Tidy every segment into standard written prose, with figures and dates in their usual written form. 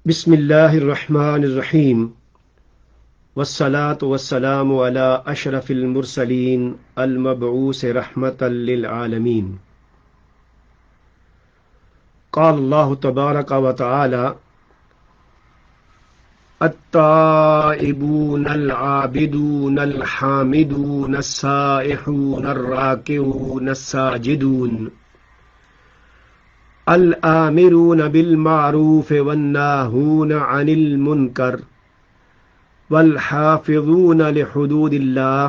بسم اللہ الرحمن الرحیم والصلاة والسلام علی اشرف المرسلین المبعوث رحمة للعالمین۔ قال اللہ تبارک و تعالی: التائبون العابدون الحامدون السائحون الراکعون الساجدون الآمرون بالمعروف والناہون عن المنکر والحافظون لحدود اللہ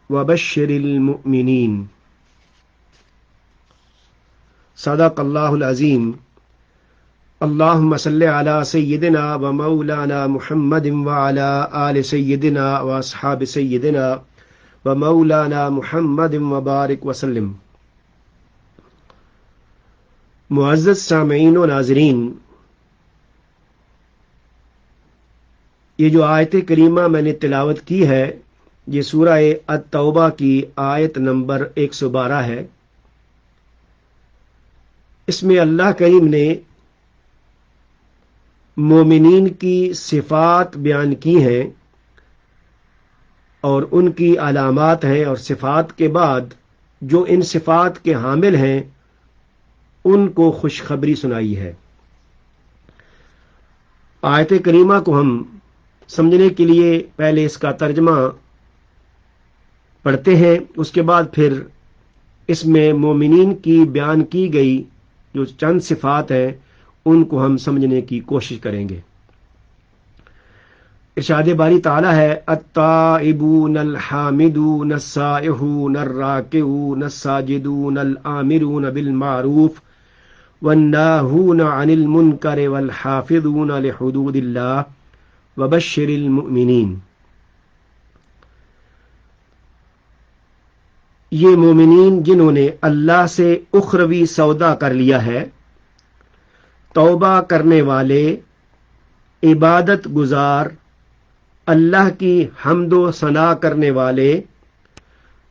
وبشر المؤمنین۔ صدق اللہ العظیم۔ اللہم صلی علی سیدنا و مولانا محمد وعلی آل سیدنا و اصحاب سیدنا و مولانا محمد وبارک وسلم۔ معزز سامعین و ناظرین، یہ جو آیت کریمہ میں نے تلاوت کی ہے یہ سورہ التوبہ کی آیت نمبر 112 ہے۔ اس میں اللہ کریم نے مومنین کی صفات بیان کی ہیں اور ان کی علامات ہیں، اور صفات کے بعد جو ان صفات کے حامل ہیں ان کو خوشخبری سنائی ہے۔ آیت کریمہ کو ہم سمجھنے کے لیے پہلے اس کا ترجمہ پڑھتے ہیں، اس کے بعد پھر اس میں مومنین کی بیان کی گئی جو چند صفات ہیں ان کو ہم سمجھنے کی کوشش کریں گے۔ ارشاد باری تعالی ہے: التائبون الحامدون السائحون الراکعون الساجدون الآمرون بالمعروف والناہون عن المنکر والحافظون لحدود اللہ وبشر المؤمنین۔ یہ مومنین جنہوں نے اللہ سے اخروی سودا کر لیا ہے، توبہ کرنے والے، عبادت گزار، اللہ کی حمد و ثنا کرنے والے،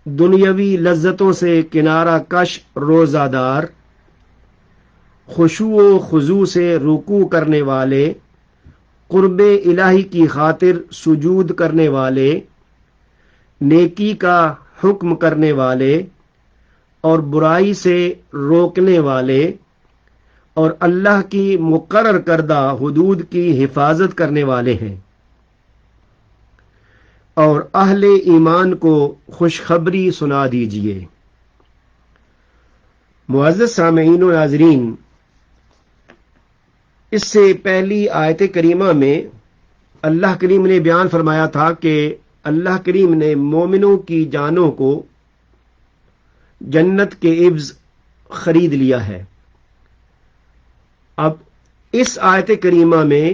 دنیاوی لذتوں سے کنارہ کش روزہ دار، خشوع و خضوع سے رکوع کرنے والے، قرب الہی کی خاطر سجود کرنے والے، نیکی کا حکم کرنے والے اور برائی سے روکنے والے، اور اللہ کی مقرر کردہ حدود کی حفاظت کرنے والے ہیں۔ اور اہل ایمان کو خوشخبری سنا دیجیے۔ معزز سامعین و ناظرین، اس سے پہلی آیت کریمہ میں اللہ کریم نے بیان فرمایا تھا کہ اللہ کریم نے مومنوں کی جانوں کو جنت کے عوض خرید لیا ہے۔ اب اس آیت کریمہ میں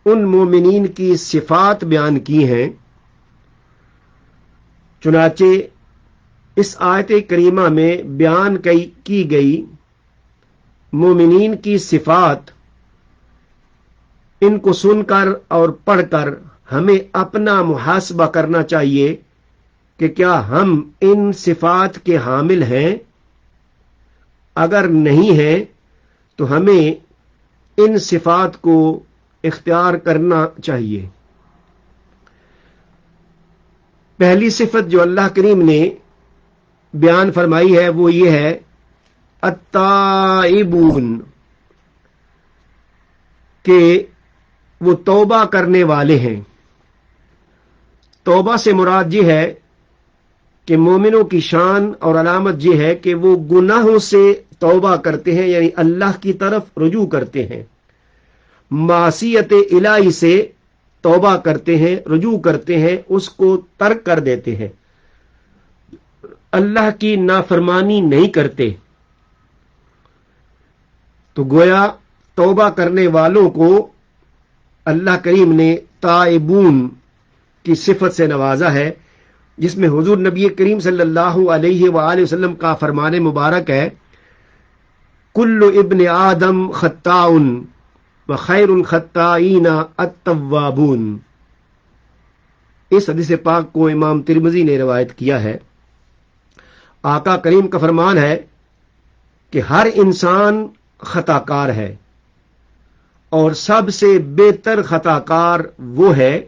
ان مومنین کی صفات بیان کی ہیں، چنانچہ اس آیت کریمہ میں بیان کی گئی مومنین کی صفات، ان کو سن کر اور پڑھ کر ہمیں اپنا محاسبہ کرنا چاہیے کہ کیا ہم ان صفات کے حامل ہیں۔ اگر نہیں ہیں تو ہمیں ان صفات کو اختیار کرنا چاہیے۔ پہلی صفت جو اللہ کریم نے بیان فرمائی ہے وہ یہ ہے: التائبون، کہ وہ توبہ کرنے والے ہیں۔ توبہ سے مراد یہ ہے کہ مومنوں کی شان اور علامت یہ ہے کہ وہ گناہوں سے توبہ کرتے ہیں، یعنی اللہ کی طرف رجوع کرتے ہیں، معصیت الہی سے توبہ کرتے ہیں، رجوع کرتے ہیں، اس کو ترک کر دیتے ہیں، اللہ کی نافرمانی نہیں کرتے۔ تو گویا توبہ کرنے والوں کو اللہ کریم نے تائبون کی صفت سے نوازا ہے، جس میں حضور نبی کریم صلی اللہ علیہ وآلہ وسلم کا فرمان مبارک ہے: کل ابن آدم خطاء وخیر الخطائین التوابون۔ اس حدیث پاک کو امام ترمذی نے روایت کیا ہے۔ آقا کریم کا فرمان ہے کہ ہر انسان خطا کار ہے اور سب سے بہتر خطا کار وہ ہے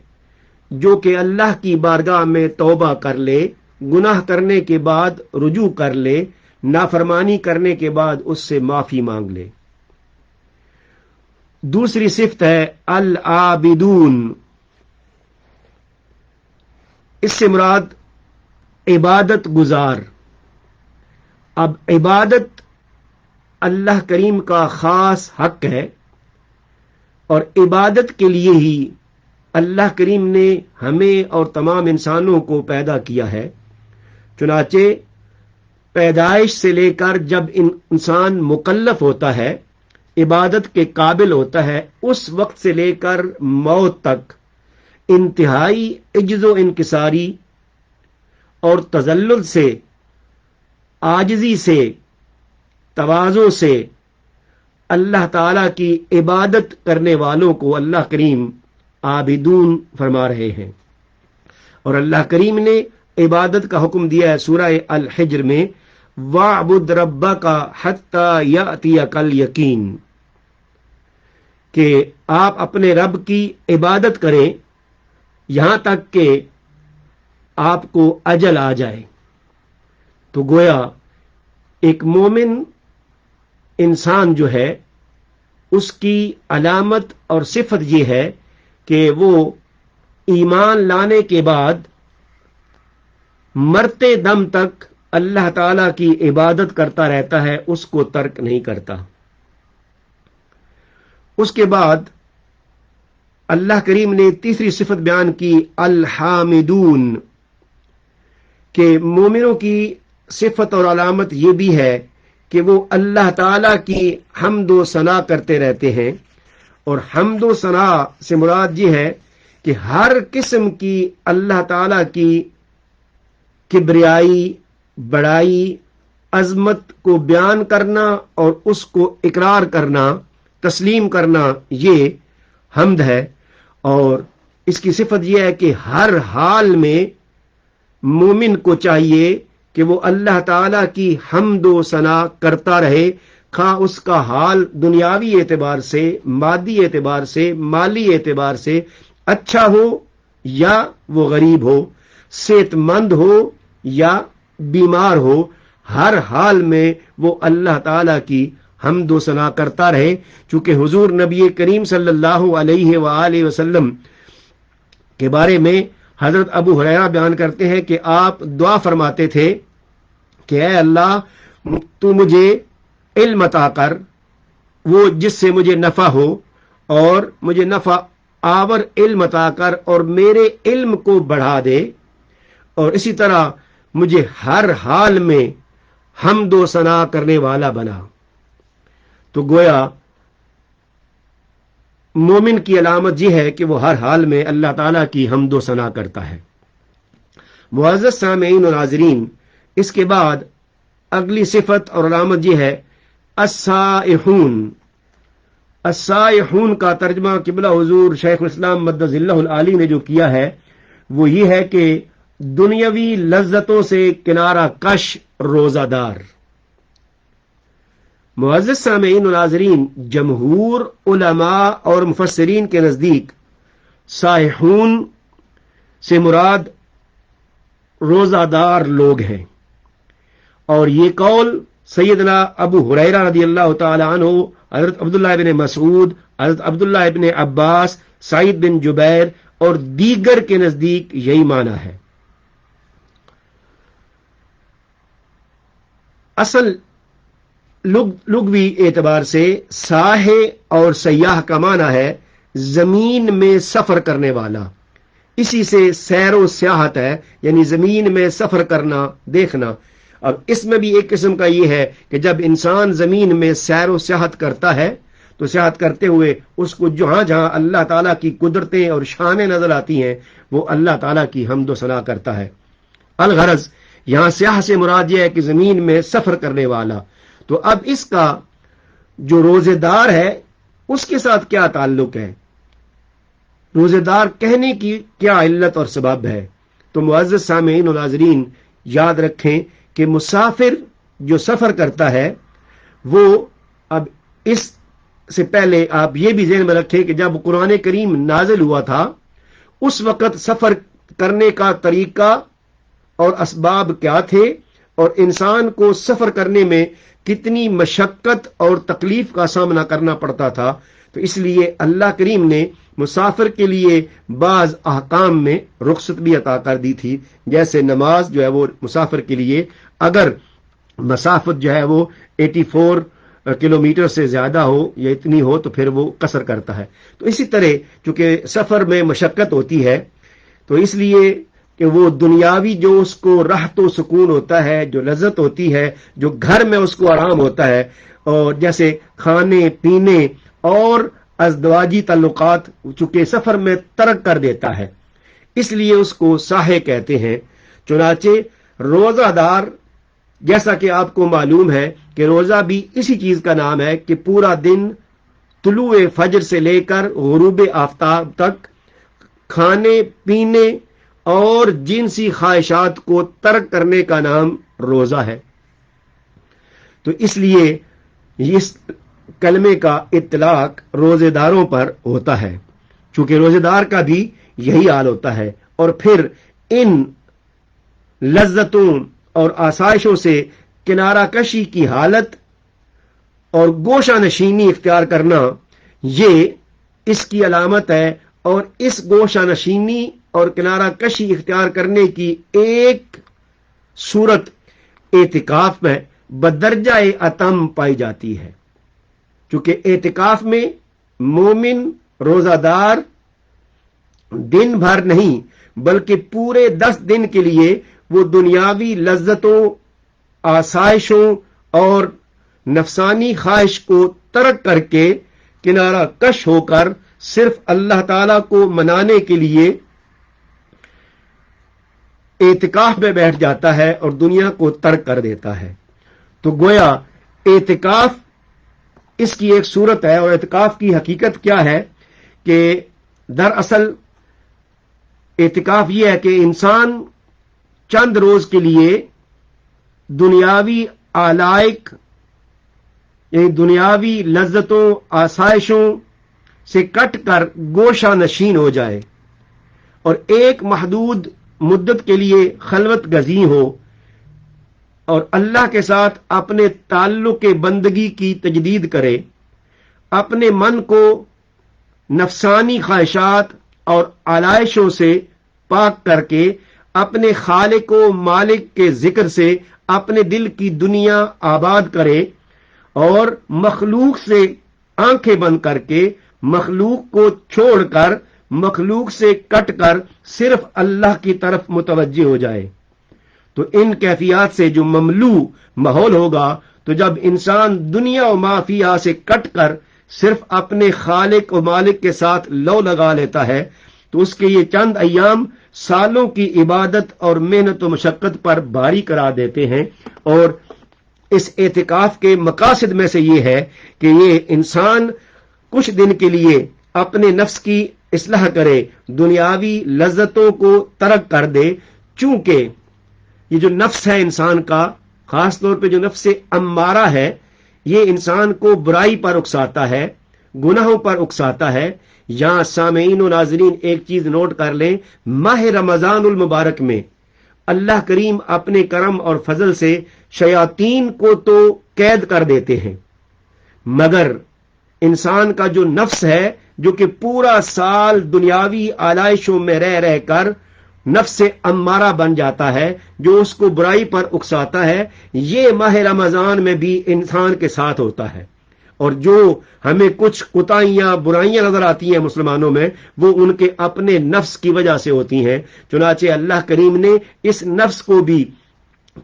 جو کہ اللہ کی بارگاہ میں توبہ کر لے، گناہ کرنے کے بعد رجوع کر لے، نافرمانی کرنے کے بعد اس سے معافی مانگ لے۔ دوسری صفت ہے العابدون، اس سے مراد عبادت گزار۔ اب عبادت اللہ کریم کا خاص حق ہے، اور عبادت کے لیے ہی اللہ کریم نے ہمیں اور تمام انسانوں کو پیدا کیا ہے۔ چنانچہ پیدائش سے لے کر جب انسان مکلف ہوتا ہے، عبادت کے قابل ہوتا ہے، اس وقت سے لے کر موت تک انتہائی عجز و انکساری اور تذلل سے، عاجزی سے، تواضع سے اللہ تعالی کی عبادت کرنے والوں کو اللہ کریم عابدون فرما رہے ہیں۔ اور اللہ کریم نے عبادت کا حکم دیا ہے سورہ الحجر میں، وَاعْبُدْ رَبَّكَ حَتَّى يَأْتِيَكَ الْيَقِينُ، کہ آپ اپنے رب کی عبادت کریں یہاں تک کہ آپ کو اجل آ جائے۔ تو گویا ایک مومن انسان جو ہے اس کی علامت اور صفت یہ ہے کہ وہ ایمان لانے کے بعد مرتے دم تک اللہ تعالی کی عبادت کرتا رہتا ہے، اس کو ترک نہیں کرتا۔ اس کے بعد اللہ کریم نے تیسری صفت بیان کی الحامدون، کہ مومنوں کی صفت اور علامت یہ بھی ہے کہ وہ اللہ تعالی کی حمد و ثنا کرتے رہتے ہیں۔ اور حمد و ثنا سے مراد یہ ہے کہ ہر قسم کی اللہ تعالی کی کبریائی، بڑائی، عظمت کو بیان کرنا اور اس کو اقرار کرنا، تسلیم کرنا، یہ حمد ہے۔ اور اس کی صفت یہ ہے کہ ہر حال میں مومن کو چاہیے کہ وہ اللہ تعالی کی حمد و ثنا کرتا رہے، خواہ اس کا حال دنیاوی اعتبار سے، مادی اعتبار سے، مالی اعتبار سے اچھا ہو یا وہ غریب ہو، صحت مند ہو یا بیمار ہو، ہر حال میں وہ اللہ تعالی کی حمد و ثنا کرتا رہے۔ چونکہ حضور نبی کریم صلی اللہ علیہ وآلہ وسلم کے بارے میں حضرت ابو ہریرہ بیان کرتے ہیں کہ آپ دعا فرماتے تھے کہ اے اللہ، تو مجھے علم عطا کر، وہ جس سے مجھے نفع ہو، اور مجھے نفع آور علم عطا کر اور میرے علم کو بڑھا دے، اور اسی طرح مجھے ہر حال میں حمد و ثنا کرنے والا بنا۔ تو گویا مومن کی علامت یہ ہے کہ وہ ہر حال میں اللہ تعالیٰ کی حمد و ثنا کرتا ہے۔ معزز سامعین و ناظرین، اس کے بعد اگلی صفت اور علامت یہ ہے السائحون۔ السائحون کا ترجمہ قبلہ حضور شیخ الاسلام مدد اللہ العالی نے جو کیا ہے وہ یہ ہے کہ دنیاوی لذتوں سے کنارہ کش روزہ دار۔ معزز سامعین و ناظرین، جمہور علماء اور مفسرین کے نزدیک سائحون سے مراد روزہ دار لوگ ہیں، اور یہ قول سیدنا ابو ہریرہ رضی اللہ تعالی عنہ، حضرت عبداللہ ابن مسعود، حضرت عبداللہ ابن عباس، سعید بن جبیر اور دیگر کے نزدیک یہی معنی ہے۔ اصل لغوی اعتبار سے ساحے اور سیاح کا معنی ہے زمین میں سفر کرنے والا، اسی سے سیر و سیاحت ہے، یعنی زمین میں سفر کرنا، دیکھنا۔ اب اس میں بھی ایک قسم کا یہ ہے کہ جب انسان زمین میں سیر و سیاحت کرتا ہے تو سیاحت کرتے ہوئے اس کو جہاں جہاں اللہ تعالیٰ کی قدرتیں اور شانیں نظر آتی ہیں وہ اللہ تعالیٰ کی حمد و ثنا کرتا ہے۔ الغرض یہاں سیاح سے مراد یہ ہے کہ زمین میں سفر کرنے والا۔ تو اب اس کا جو روزے دار ہے اس کے ساتھ کیا تعلق ہے، روزے دار کہنے کی کیا علت اور سبب ہے؟ تو معزز سامعین و ناظرین، یاد رکھیں کہ مسافر جو سفر کرتا ہے وہ اب اس سے پہلے آپ یہ بھی ذہن میں رکھیں کہ جب قرآن کریم نازل ہوا تھا اس وقت سفر کرنے کا طریقہ اور اسباب کیا تھے اور انسان کو سفر کرنے میں کتنی مشقت اور تکلیف کا سامنا کرنا پڑتا تھا. تو اس لیے اللہ کریم نے مسافر کے لیے بعض احکام میں رخصت بھی عطا کر دی تھی. جیسے نماز جو ہے وہ مسافر کے لیے اگر مسافت جو ہے وہ 84 کلومیٹر سے زیادہ ہو یا اتنی ہو تو پھر وہ قصر کرتا ہے. تو اسی طرح چونکہ سفر میں مشقت ہوتی ہے تو اس لیے کہ وہ دنیاوی جو اس کو راحت و سکون ہوتا ہے، جو لذت ہوتی ہے، جو گھر میں اس کو آرام ہوتا ہے، اور جیسے کھانے پینے اور ازدواجی تعلقات چونکہ سفر میں ترک کر دیتا ہے اس لیے اس کو ساہے کہتے ہیں. چنانچہ روزہ دار، جیسا کہ آپ کو معلوم ہے کہ روزہ بھی اسی چیز کا نام ہے کہ پورا دن طلوع فجر سے لے کر غروب آفتاب تک کھانے پینے اور جنسی خواہشات کو ترک کرنے کا نام روزہ ہے. تو اس لیے اس کلمے کا اطلاق روزے داروں پر ہوتا ہے چونکہ روزے دار کا بھی یہی حال ہوتا ہے. اور پھر ان لذتوں اور آسائشوں سے کنارہ کشی کی حالت اور گوشہ نشینی اختیار کرنا یہ اس کی علامت ہے. اور اس گوشہ نشینی اور کنارہ کشی اختیار کرنے کی ایک صورت اعتکاف میں بدرجہ اتم پائی جاتی ہے. چونکہ اعتکاف میں مومن روزہ دار دن بھر نہیں بلکہ پورے 10 دن کے لیے وہ دنیاوی لذتوں، آسائشوں اور نفسانی خواہش کو ترک کر کے کنارہ کش ہو کر صرف اللہ تعالی کو منانے کے لیے اعتکاف میں بیٹھ جاتا ہے اور دنیا کو ترک کر دیتا ہے. تو گویا اعتکاف اس کی ایک صورت ہے. اور اعتکاف کی حقیقت کیا ہے کہ دراصل اعتکاف یہ ہے کہ انسان چند روز کے لیے دنیاوی علائق یعنی دنیاوی لذتوں آسائشوں سے کٹ کر گوشہ نشین ہو جائے اور ایک محدود مدت کے لیے خلوت گزین ہو اور اللہ کے ساتھ اپنے تعلق بندگی کی تجدید کرے، اپنے من کو نفسانی خواہشات اور علائشوں سے پاک کر کے اپنے خالق و مالک کے ذکر سے اپنے دل کی دنیا آباد کرے اور مخلوق سے آنکھیں بند کر کے مخلوق کو چھوڑ کر مخلوق سے کٹ کر صرف اللہ کی طرف متوجہ ہو جائے. تو ان کیفیات سے جو مملو ماحول ہوگا تو جب انسان دنیا و مافیا سے کٹ کر صرف اپنے خالق و مالک کے ساتھ لو لگا لیتا ہے تو اس کے یہ چند ایام سالوں کی عبادت اور محنت و مشقت پر بھاری کرا دیتے ہیں. اور اس اعتکاف کے مقاصد میں سے یہ ہے کہ یہ انسان کچھ دن کے لیے اپنے نفس کی اصلاح کرے، دنیاوی لذتوں کو ترک کر دے. چونکہ یہ جو نفس ہے انسان کا، خاص طور پہ جو نفس امارہ ہے، یہ انسان کو برائی پر اکساتا ہے، گناہوں پر اکساتا ہے. یہاں سامعین و ناظرین ایک چیز نوٹ کر لیں، ماہ رمضان المبارک میں اللہ کریم اپنے کرم اور فضل سے شیاطین کو تو قید کر دیتے ہیں، مگر انسان کا جو نفس ہے جو کہ پورا سال دنیاوی آلائشوں میں رہ کر نفس امارہ بن جاتا ہے، جو اس کو برائی پر اکساتا ہے، یہ ماہ رمضان میں بھی انسان کے ساتھ ہوتا ہے. اور جو ہمیں کچھ کوتاہیاں برائیاں نظر آتی ہیں مسلمانوں میں، وہ ان کے اپنے نفس کی وجہ سے ہوتی ہیں. چنانچہ اللہ کریم نے اس نفس کو بھی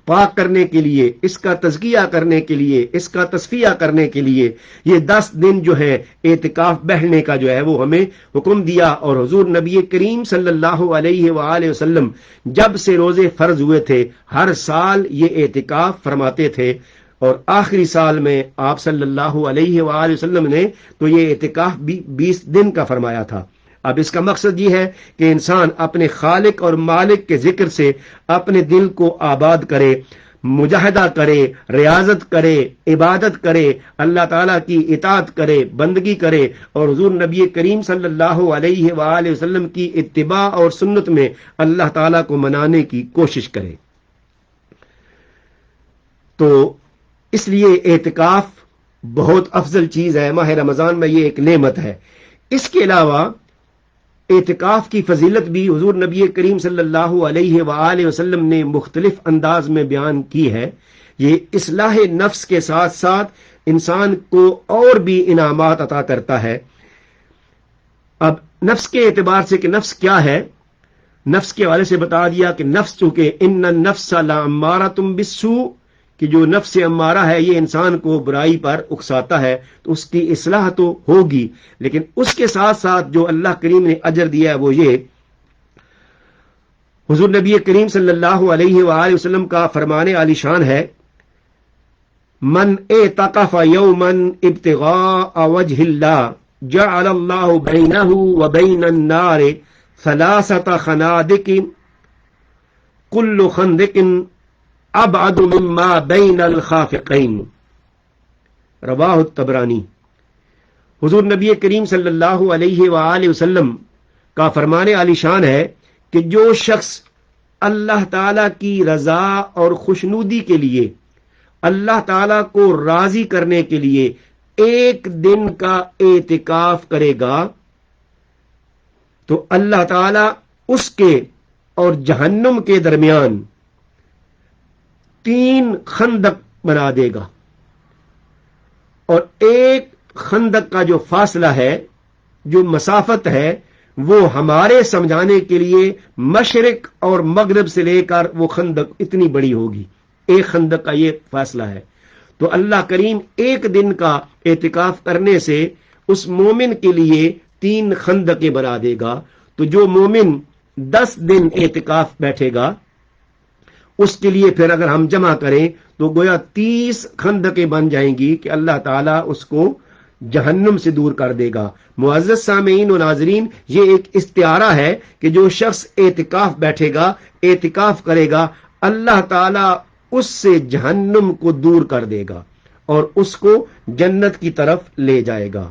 پاک کرنے کے لیے، اس کا تزکیہ کرنے کے لیے، اس کا تصفیہ کرنے کے لیے یہ 10 دن جو ہے اعتکاف بیٹھنے کا جو ہے وہ ہمیں حکم دیا. اور حضور نبی کریم صلی اللہ علیہ وآلہ وسلم جب سے روزے فرض ہوئے تھے ہر سال یہ اعتکاف فرماتے تھے، اور آخری سال میں آپ صلی اللہ علیہ وآلہ وسلم نے تو یہ اعتکاف بھی 20 دن کا فرمایا تھا. اب اس کا مقصد یہ ہے کہ انسان اپنے خالق اور مالک کے ذکر سے اپنے دل کو آباد کرے، مجاہدہ کرے، ریاضت کرے، عبادت کرے، اللہ تعالیٰ کی اطاعت کرے، بندگی کرے اور حضور نبی کریم صلی اللہ علیہ وآلہ وسلم کی اتباع اور سنت میں اللہ تعالیٰ کو منانے کی کوشش کرے۔ تو اس لیے اعتکاف بہت افضل چیز ہے، ماہ رمضان میں یہ ایک نعمت ہے۔ اس کے علاوہ اعتکاف کی فضیلت بھی حضور نبی کریم صلی اللہ علیہ وآلہ وسلم نے مختلف انداز میں بیان کی ہے۔ یہ اصلاح نفس کے ساتھ ساتھ انسان کو اور بھی انعامات عطا کرتا ہے۔ اب نفس کے اعتبار سے کہ نفس کیا ہے، نفس کے حوالے سے بتا دیا کہ نفس چونکہ ان النفس لامارۃ بالسوء، کہ جو نفس امارہ ہے یہ انسان کو برائی پر اکساتا ہے، تو اس کی اصلاح تو ہوگی، لیکن اس کے ساتھ ساتھ جو اللہ کریم نے اجر دیا ہے وہ یہ، حضور نبی کریم صلی اللہ علیہ وآلہ وسلم کا فرمان عالی شان ہے، من اعتکف یوما ابتغاء وجہ اللہ جعل اللہ بینہ وبین النار ثلاثۃ خنادق کل خندق ابعد مما بین الخافقین، رواہ الطبرانی۔ حضور نبی کریم صلی اللہ علیہ وآلہ وسلم کا فرمان عالی شان ہے کہ جو شخص اللہ تعالی کی رضا اور خوشنودی کے لیے، اللہ تعالی کو راضی کرنے کے لیے ایک دن کا اعتکاف کرے گا تو اللہ تعالی اس کے اور جہنم کے درمیان 3 خندق بنا دے گا، اور ایک خندق کا جو فاصلہ ہے، جو مسافت ہے، وہ ہمارے سمجھانے کے لیے مشرق اور مغرب سے لے کر وہ خندق اتنی بڑی ہوگی، ایک خندق کا یہ فاصلہ ہے۔ تو اللہ کریم ایک دن کا اعتکاف کرنے سے اس مومن کے لیے 3 خندقیں بنا دے گا۔ تو جو مومن 10 دن اعتکاف بیٹھے گا اس کے لیے پھر اگر ہم جمع کریں تو گویا 30 خندقیں بن جائیں گی کہ اللہ تعالیٰ اس کو جہنم سے دور کر دے گا۔ معزز سامعین و ناظرین، یہ ایک استعارہ ہے کہ جو شخص اعتکاف بیٹھے گا، اعتکاف کرے گا، اللہ تعالیٰ اس سے جہنم کو دور کر دے گا اور اس کو جنت کی طرف لے جائے گا۔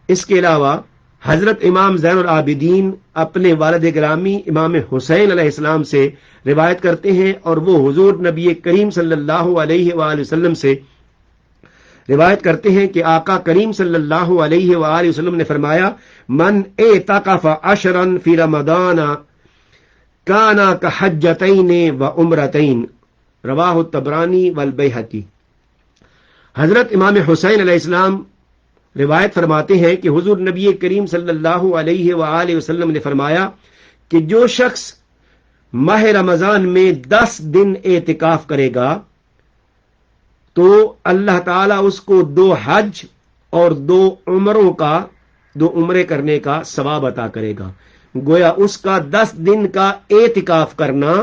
اس کے علاوہ حضرت امام زین العابدین اپنے والد گرامی امام حسین علیہ السلام سے روایت کرتے ہیں، اور وہ حضور نبی کریم صلی اللہ علیہ وآلہ وسلم سے روایت کرتے ہیں کہ آقا کریم صلی اللہ علیہ وآلہ وسلم نے فرمایا، من اعتکف عشرا فی رمضان کان کحجتین و عمرتین، رواہ الطبرانی والبیہقی۔ حضرت امام حسین علیہ السلام روایت فرماتے ہیں کہ حضور نبی کریم صلی اللہ علیہ وآلہ وسلم نے فرمایا کہ جو شخص ماہ رمضان میں 10 دن اعتکاف کرے گا تو اللہ تعالیٰ اس کو 2 حج اور 2 عمرے کرنے کا ثواب عطا کرے گا۔ گویا اس کا 10 دن کا اعتکاف کرنا،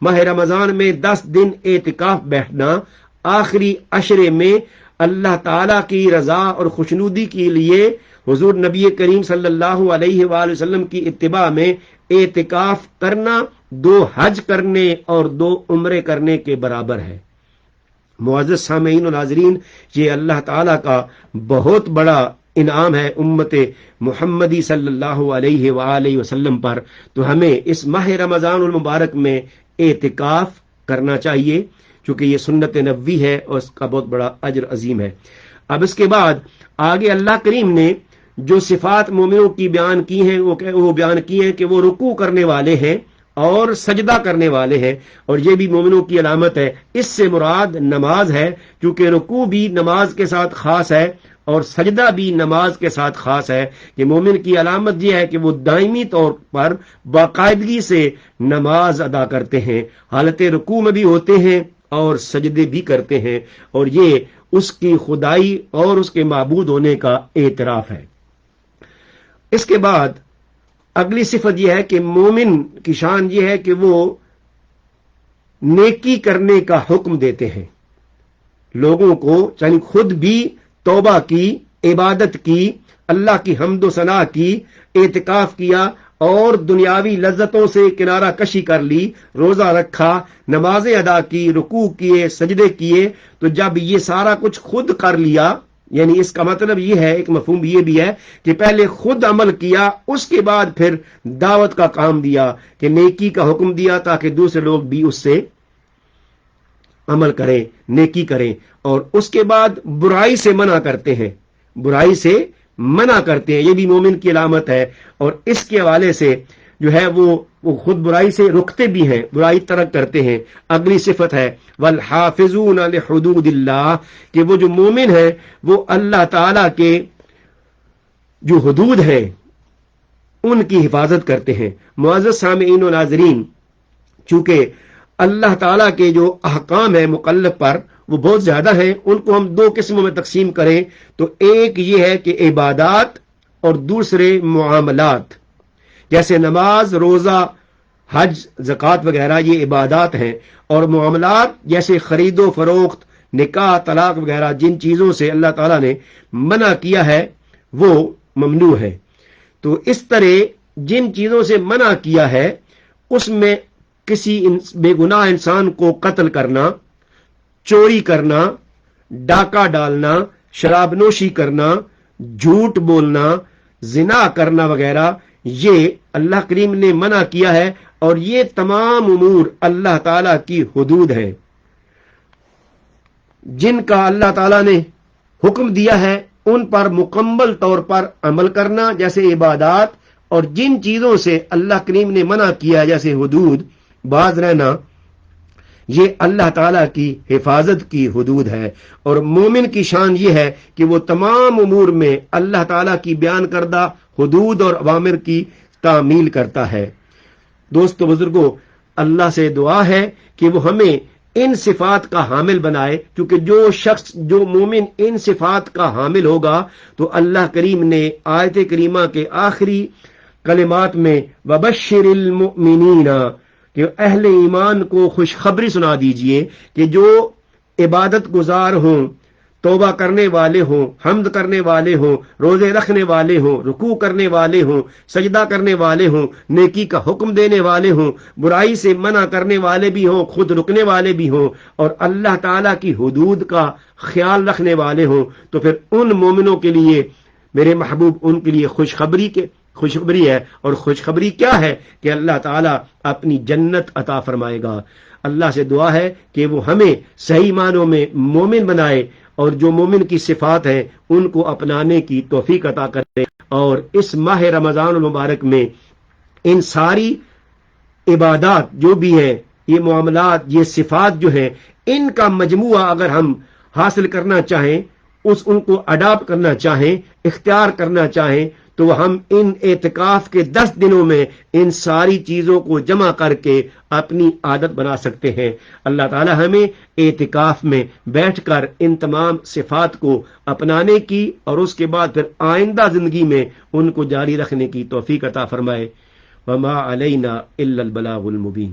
ماہ رمضان میں 10 دن اعتکاف بیٹھنا، آخری عشرے میں اللہ تعالیٰ کی رضا اور خوشنودی کے لیے حضور نبی کریم صلی اللہ علیہ وآلہ وسلم کی اتباع میں اعتکاف کرنا 2 حج کرنے اور 2 عمرے کرنے کے برابر ہے۔ معزز سامعین و ناظرین، یہ اللہ تعالیٰ کا بہت بڑا انعام ہے امت محمدی صلی اللہ علیہ وآلہ وسلم پر۔ تو ہمیں اس ماہ رمضان المبارک میں اعتکاف کرنا چاہیے، چونکہ یہ سنت نبوی ہے اور اس کا بہت بڑا اجر عظیم ہے۔ اب اس کے بعد آگے اللہ کریم نے جو صفات مومنوں کی بیان کی ہیں وہ بیان کی ہیں کہ وہ رکوع کرنے والے ہیں اور سجدہ کرنے والے ہیں، اور یہ بھی مومنوں کی علامت ہے۔ اس سے مراد نماز ہے، کیونکہ رکوع بھی نماز کے ساتھ خاص ہے اور سجدہ بھی نماز کے ساتھ خاص ہے۔ کہ مومن کی علامت یہ ہے کہ وہ دائمی طور پر باقاعدگی سے نماز ادا کرتے ہیں، حالت رکوع میں بھی ہوتے ہیں اور سجدے بھی کرتے ہیں، اور یہ اس کی خدائی اور اس کے معبود ہونے کا اعتراف ہے۔ اس کے بعد اگلی صفت یہ ہے کہ مومن کی شان یہ ہے کہ وہ نیکی کرنے کا حکم دیتے ہیں لوگوں کو، یعنی خود بھی توبہ کی، عبادت کی، اللہ کی حمد و ثنا کی، اعتکاف کیا اور دنیاوی لذتوں سے کنارہ کشی کر لی، روزہ رکھا، نمازیں ادا کی، رکوع کیے، سجدے کیے، تو جب یہ سارا کچھ خود کر لیا، یعنی اس کا مطلب یہ ہے، ایک مفہوم یہ بھی ہے کہ پہلے خود عمل کیا، اس کے بعد پھر دعوت کا کام دیا کہ نیکی کا حکم دیا تاکہ دوسرے لوگ بھی اس سے عمل کریں، نیکی کریں، اور اس کے بعد برائی سے منع کرتے ہیں، برائی سے منع کرتے ہیں، یہ بھی مومن کی علامت ہے۔ اور اس کے حوالے سے جو ہے وہ خود برائی سے رکتے بھی ہیں، برائی ترک کرتے ہیں۔ اگلی صفت ہے والحافظون لحدود اللہ، کہ وہ جو مومن ہے وہ اللہ تعالی کے جو حدود ہیں ان کی حفاظت کرتے ہیں۔ معزز سامعین و ناظرین، چونکہ اللہ تعالیٰ کے جو احکام ہیں مکلف پر وہ بہت زیادہ ہیں، ان کو ہم دو قسموں میں تقسیم کریں تو ایک یہ ہے کہ عبادات اور دوسرے معاملات، جیسے نماز، روزہ، حج، زکوٰۃ وغیرہ یہ عبادات ہیں، اور معاملات جیسے خرید و فروخت، نکاح، طلاق وغیرہ جن چیزوں سے اللہ تعالیٰ نے منع کیا ہے وہ ممنوع ہے۔ تو اس طرح جن چیزوں سے منع کیا ہے اس میں کسی بے گناہ انسان کو قتل کرنا، چوری کرنا، ڈاکہ ڈالنا، شراب نوشی کرنا، جھوٹ بولنا، زنا کرنا وغیرہ، یہ اللہ کریم نے منع کیا ہے، اور یہ تمام امور اللہ تعالی کی حدود ہیں جن کا اللہ تعالی نے حکم دیا ہے، ان پر مکمل طور پر عمل کرنا جیسے عبادات، اور جن چیزوں سے اللہ کریم نے منع کیا جیسے حدود باز رہنا، یہ اللہ تعالیٰ کی حفاظت کی حدود ہے۔ اور مومن کی شان یہ ہے کہ وہ تمام امور میں اللہ تعالیٰ کی بیان کردہ حدود اور اوامر کی تعمیل کرتا ہے۔ دوستو بزرگوں، اللہ سے دعا ہے کہ وہ ہمیں ان صفات کا حامل بنائے، کیونکہ جو مومن ان صفات کا حامل ہوگا تو اللہ کریم نے آیت کریمہ کے آخری کلمات میں وبشر المؤمنین، کہ اہل ایمان کو خوشخبری سنا دیجئے کہ جو عبادت گزار ہوں، توبہ کرنے والے ہوں، حمد کرنے والے ہوں، روزے رکھنے والے ہوں، رکوع کرنے والے ہوں، سجدہ کرنے والے ہوں، نیکی کا حکم دینے والے ہوں، برائی سے منع کرنے والے بھی ہوں، خود رکنے والے بھی ہوں، اور اللہ تعالیٰ کی حدود کا خیال رکھنے والے ہوں، تو پھر ان مومنوں کے لیے میرے محبوب ان کے لیے خوشخبری ہے۔ اور خوشخبری کیا ہے؟ کہ اللہ تعالیٰ اپنی جنت عطا فرمائے گا۔ اللہ سے دعا ہے کہ وہ ہمیں صحیح معنوں میں مومن بنائے، اور جو مومن کی صفات ہیں ان کو اپنانے کی توفیق عطا کرے، اور اس ماہ رمضان المبارک میں ان ساری عبادات جو بھی ہیں، یہ معاملات، یہ صفات جو ہیں، ان کا مجموعہ اگر ہم حاصل کرنا چاہیں، ان کو اڈاپٹ کرنا چاہیں، اختیار کرنا چاہیں، تو ہم ان اعتکاف کے 10 دنوں میں ان ساری چیزوں کو جمع کر کے اپنی عادت بنا سکتے ہیں۔ اللہ تعالی ہمیں اعتکاف میں بیٹھ کر ان تمام صفات کو اپنانے کی اور اس کے بعد پھر آئندہ زندگی میں ان کو جاری رکھنے کی توفیق عطا فرمائے۔ وما علینا الا البلاغ المبین۔